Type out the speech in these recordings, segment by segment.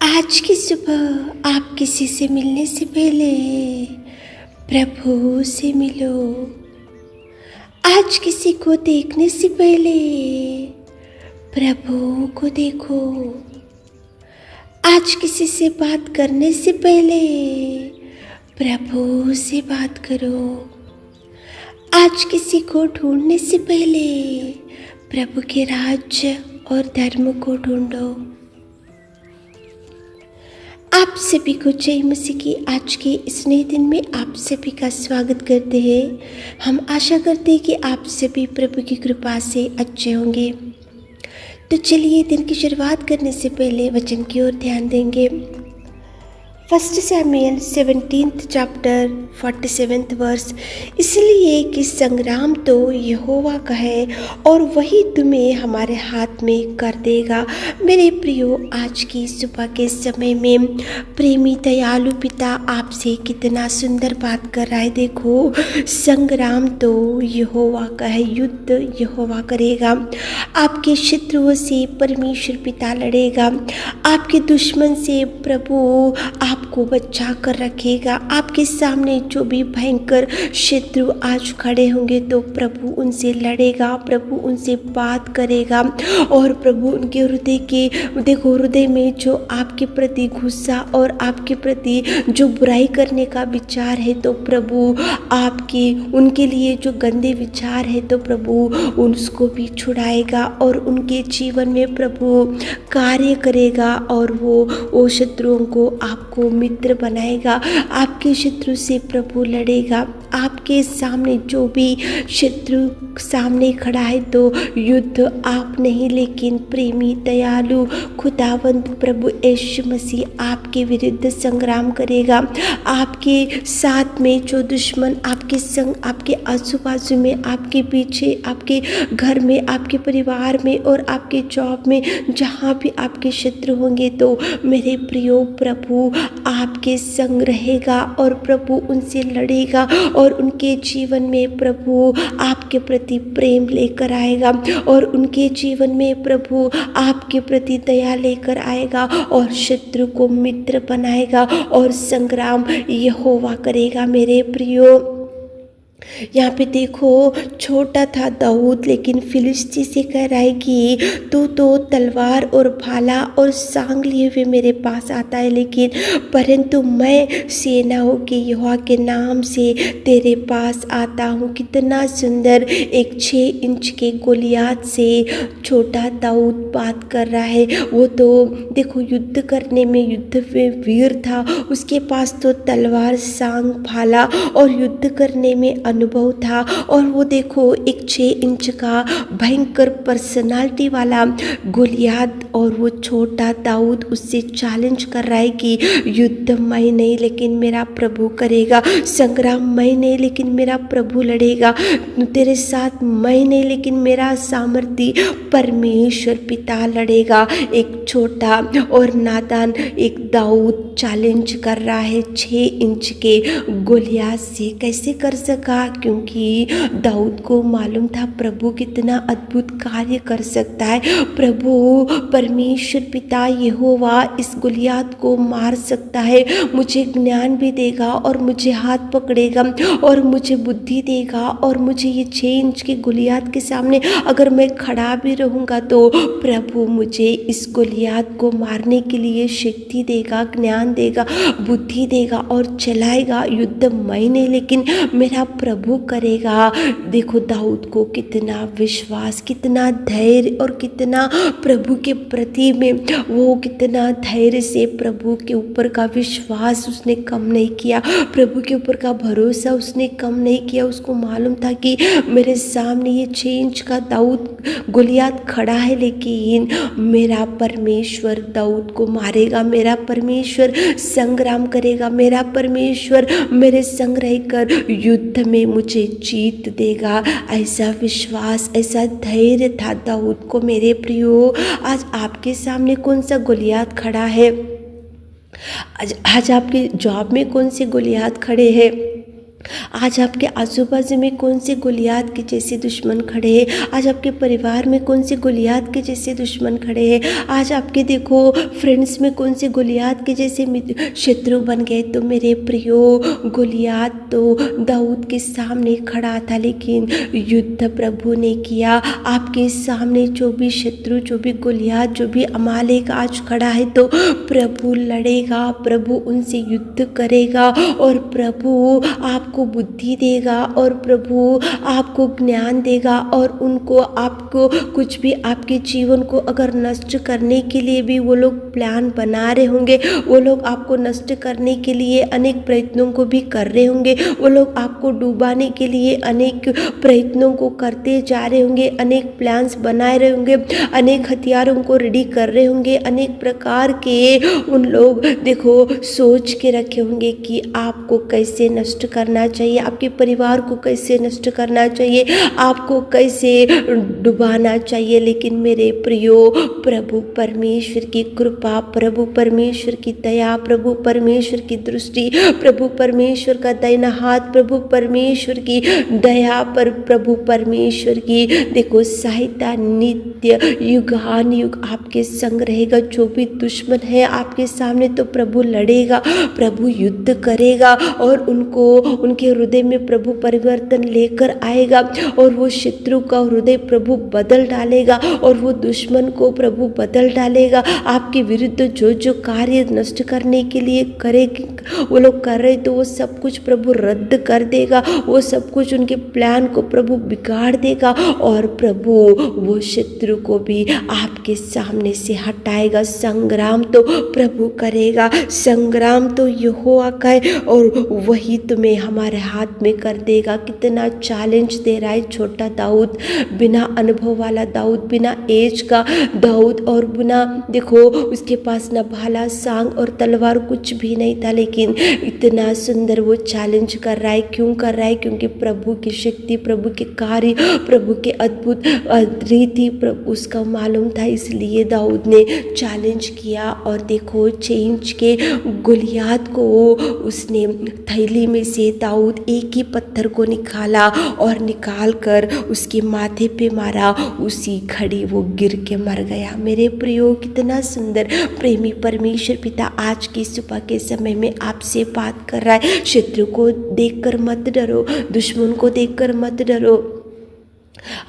आज की सुबह आप किसी से मिलने से पहले प्रभु से मिलो। आज किसी को देखने से पहले प्रभु को देखो। आज किसी से बात करने से पहले प्रभु से बात करो। आज किसी को ढूंढने से पहले प्रभु के राज्य और धर्म को ढूंढो। आप सभी को जय मसीह की आज के इस नए दिन में आप सभी का स्वागत करते हैं। हम आशा करते हैं कि आप सभी प्रभु की कृपा से अच्छे होंगे। तो चलिए दिन की शुरुआत करने से पहले वचन की ओर ध्यान देंगे। 1 सैमुएल 17 चैप्टर 47 वर्स। इसलिए कि संग्राम तो यहोवा का है और वही तुम्हें हमारे हाथ में कर देगा। मेरे प्रियो, आज की सुबह के समय में प्रेमी दयालु पिता आपसे कितना सुंदर बात कर रहा है। देखो, संग्राम तो यहोवा का है, युद्ध यहोवा करेगा। आपके शत्रुओं से परमेश्वर पिता लड़ेगा। आपके दुश्मन से प्रभु आपको बचा कर रखेगा। आपके सामने जो भी भयंकर शत्रु आज खड़े होंगे तो प्रभु उनसे लड़ेगा, प्रभु उनसे बात करेगा और प्रभु उनके हृदय में जो आपके प्रति गुस्सा और आपके प्रति जो बुराई करने का विचार है तो प्रभु आपके उनके लिए जो गंदे विचार है तो प्रभु उसको भी छुड़ाएगा और उनके जीवन में प्रभु कार्य करेगा और वो शत्रुओं को आपको मित्र बनाएगा। आपके शत्रु से प्रभु लड़ेगा। आपके सामने जो भी शत्रु सामने खड़ा है तो युद्ध आप नहीं लेकिन प्रेमी दयालु खुदावंद प्रभु यीशु मसीह आपके विरुद्ध संग्राम करेगा। आपके साथ में जो दुश्मन आपके संग, आपके आजू बाजू में, आपके पीछे, आपके घर में, आपके परिवार में और आपके जॉब में जहाँ भी आपके शत्रु होंगे तो मेरे प्रियो प्रभु आपके संग रहेगा और प्रभु उनसे लड़ेगा और उनके जीवन में प्रभु आपके प्रति प्रेम लेकर आएगा और उनके जीवन में प्रभु आपके प्रति दया लेकर आएगा और शत्रु को मित्र बनाएगा और संग्राम यहोवा करेगा। मेरे प्रियो, यहाँ पे देखो, छोटा था दाऊद लेकिन फिलिस्ती से कह रहा है कि तू तो तलवार और भाला और सांग लिए हुए मेरे पास आता है, लेकिन परंतु मैं सेनाओं के यहोवा के नाम से तेरे पास आता हूँ। कितना सुंदर एक 6 इंच के गोलियात से छोटा दाऊद बात कर रहा है। वो तो देखो युद्ध करने में युद्ध में वीर था। उसके पास तो तलवार, सांग, भाला और युद्ध करने में अनुभव था और वो देखो एक 6 इंच का भयंकर पर्सनालिटी वाला गोलियात और वो छोटा दाऊद उससे चैलेंज कर रहा है कि युद्ध मैं नहीं लेकिन मेरा प्रभु करेगा, संग्राम मैं नहीं लेकिन मेरा प्रभु लड़ेगा, तेरे साथ मैं नहीं लेकिन मेरा सामर्थी परमेश्वर पिता लड़ेगा। एक छोटा और नादान एक दाऊद चैलेंज कर रहा है 6 इंच के गोलियात से। कैसे कर सका? क्योंकि दाऊद को मालूम था प्रभु कितना अद्भुत कार्य कर सकता है। प्रभु परमेश्वर पिता यहोवा इस गोलियात को मार सकता है, मुझे ज्ञान भी देगा और मुझे हाथ पकड़ेगा और मुझे बुद्धि देगा और मुझे ये 6 इंच के गोलियात के सामने अगर मैं खड़ा भी रहूँगा तो प्रभु मुझे इस गोलियात को मारने के लिए शक्ति देगा, ज्ञान देगा, बुद्धि देगा और चलाएगा। युद्ध मैं नहीं लेकिन मेरा प्रभु करेगा। देखो दाऊद को कितना विश्वास, कितना धैर्य और कितना प्रभु के प्रति में वो कितना धैर्य से प्रभु के ऊपर का विश्वास उसने कम नहीं किया, प्रभु के ऊपर का भरोसा उसने कम नहीं किया। उसको मालूम था कि मेरे सामने ये 6 इंच का दाऊद गोलियात खड़ा है लेकिन मेरा परमेश्वर दाऊद को मारेगा, मेरा परमेश्वर संग्राम करेगा, मेरा परमेश्वर मेरे संग रहकर युद्ध में मुझे जीत देगा। ऐसा विश्वास, ऐसा धैर्य था दाऊद को। मेरे प्रियो, आज आपके सामने कौन सा गोलियात खड़ा है? आज आपके जॉब में कौन से गोलियात खड़े हैं? आज आपके आजू बाजू में कौन से गोलियात के जैसे दुश्मन खड़े हैं, आज आपके परिवार में कौन से गोलियात के जैसे दुश्मन खड़े हैं, आज आपके देखो फ्रेंड्स में कौन से गोलियात के जैसे शत्रु बन गए। तो मेरे प्रियो, गोलियात तो दाऊद के सामने खड़ा था, लेकिन युद्ध प्रभु ने किया। आपके सामने जो भी शत्रु, जो भी गोलियात, जो भी अमालेक आज खड़ा है, तो प्रभु लड़ेगा, प्रभु उनसे युद्ध करेगा और प्रभु आपको बुद्धि देगा और प्रभु आपको ज्ञान देगा। और उनको आपको कुछ भी आपके जीवन को अगर नष्ट करने के लिए भी वो लोग प्लान बना रहे होंगे, वो लोग आपको नष्ट करने के लिए अनेक प्रयत्नों को भी कर रहे होंगे, वो लोग आपको डुबाने के लिए अनेक प्रयत्नों को करते जा रहे होंगे, अनेक प्लान्स बनाए रहे होंगे, अनेक हथियारों को रेडी कर रहे होंगे, अनेक प्रकार के उन लोग देखो सोच के रखे होंगे कि आपको कैसे नष्ट करना चाहिए, आपके परिवार को कैसे नष्ट करना चाहिए, आपको कैसे डुबाना चाहिए। लेकिन मेरे प्रियो, प्रभु परमेश्वर की कृपा, प्रभु परमेश्वर की दया, प्रभु परमेश्वर की दृष्टि, प्रभु परमेश्वर का दाहिना हाथ, प्रभु परमेश्वर की दया पर, प्रभु परमेश्वर की देखो सहायता नित्य युगान युग आपके संग रहेगा। जो भी दुश्मन है आपके सामने, तो प्रभु लड़ेगा, प्रभु युद्ध करेगा और उनको उनके हृदय में प्रभु परिवर्तन लेकर आएगा और वो शत्रु का हृदय प्रभु बदल डालेगा और वो दुश्मन को प्रभु बदल डालेगा। आपके विरुद्ध जो जो कार्य नष्ट करने के लिए करेगी वो लोग कर रहे, तो वो सब कुछ प्रभु रद्द कर देगा, वो सब कुछ उनके प्लान को प्रभु बिगाड़ देगा और प्रभु वो शत्रु को भी आपके सामने से हटाएगा। संग्राम तो प्रभु करेगा, संग्राम तो यहोवा का है और वही तुम्हें हमारे हाथ में कर देगा। कितना चैलेंज दे रहा है छोटा दाऊद, बिना अनुभव वाला दाऊद, बिना एज का दाऊद और बिना देखो उसके पास ना भाला सांग और तलवार कुछ भी नहीं था, लेकिन इतना सुंदर वो चैलेंज कर रहा है। क्यों कर रहा है? क्योंकि प्रभु की शक्ति, प्रभु के कार्य, प्रभु के अद्भुत रीति प्रभु उसका मालूम था, इसलिए दाऊद ने चैलेंज किया। और देखो चेंज के गोलियात को उसने थैली में से दाऊद एक ही पत्थर को निकाला और निकाल कर उसके माथे पे मारा, उसी घड़ी वो गिर के मर गया। मेरे प्रियो, कितना सुंदर प्रेमी परमेश्वर पिता आज की सुबह के समय में आपसे बात कर रहा है। शत्रु को देखकर मत डरो, दुश्मन को देखकर मत डरो,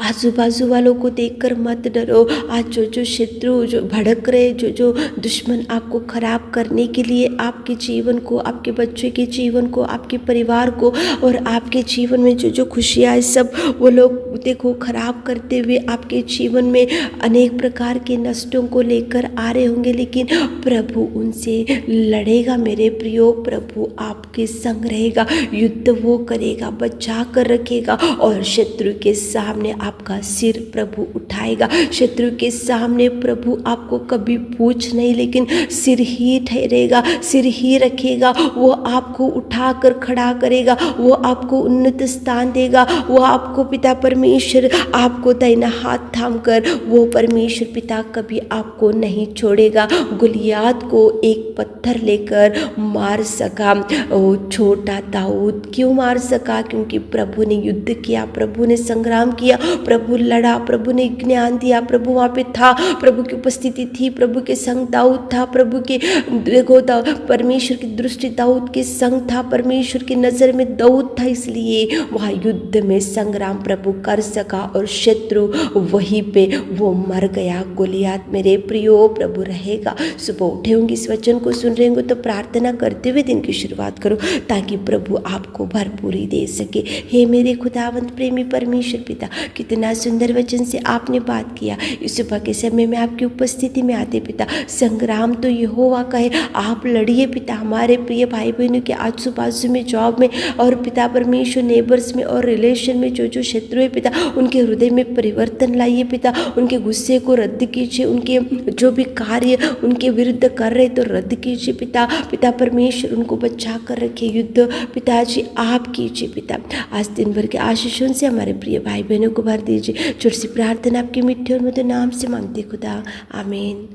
आजू बाजू वालों को देखकर मत डरो। आज जो शत्रु जो भड़क रहे, जो दुश्मन आपको खराब करने के लिए आपके जीवन को, आपके बच्चे के जीवन को, आपके परिवार को और आपके जीवन में जो खुशियाँ है सब वो लोग देखो खराब करते हुए आपके जीवन में अनेक प्रकार के नष्टों को लेकर आ रहे होंगे, लेकिन प्रभु उनसे लड़ेगा। मेरे प्रियो, प्रभु आपके संग रहेगा, युद्ध वो करेगा, बचा कर रखेगा और शत्रु के सामने आपका सिर प्रभु उठाएगा। शत्रु के सामने प्रभु आपको कभी पूछ नहीं, लेकिन सिर ही ठहरेगा, सिर ही रखेगा। वो आपको उठाकर खड़ा करेगा, वो आपको उन्नत स्थान देगा, वो आपको पिता परमेश्वर आपको दाहिना हाथ थाम कर वो परमेश्वर पिता कभी आपको नहीं छोड़ेगा। गोलियात को एक पत्थर लेकर मार सका वो छोटा दाऊद। क्यों मार सका? क्योंकि प्रभु ने युद्ध किया, प्रभु ने संग्राम किया, प्रभु लड़ा, प्रभु ने ज्ञान दिया, प्रभु वहाँ पे था, प्रभु की उपस्थिति थी, प्रभु के संग दाऊद था, प्रभु के देखो परमेश्वर की दृष्टि दाऊद के संग था, परमेश्वर की नज़र में दाऊद था, इसलिए वहाँ युद्ध में संग्राम प्रभु कर सका और शत्रु वहीं पे वो मर गया। गोलियात मेरे प्रियो, प्रभु रहेगा। सुबह उठे होंगे, इस वचन को सुन रहे होंगे तो प्रार्थना करते हुए दिन की शुरुआत करो ताकि प्रभु आपको भरपूरी दे सके। हे मेरे खुदावंत प्रेमी परमेश्वर पिता, कितना सुंदर वचन से आपने बात किया। इस सुबह के समय में आपकी उपस्थिति में आते पिता, संग्राम तो यहोवा का है, आप लड़िए पिता। हमारे प्रिय भाई बहनों के आजू बाजू में, जॉब में और पिता परमेश्वर नेबर्स में और रिलेशन में जो शत्रु है पिता, उनके हृदय में परिवर्तन लाइए पिता, उनके गुस्से को रद्द कीजिए, उनके जो भी कार्य उनके विरुद्ध कर रहे तो रद्द कीजिए पिता। पिता परमेश्वर उनको बचा कर रखे, युद्ध पिताजी आप कीजिए पिता। आज दिन भर के आशीषों से हमारे प्रिय भाई बहनों को भर दीजिए। छोटी सी प्रार्थना आपके मिठ्ठे और मधुर नाम से मांगते खुदा, आमीन।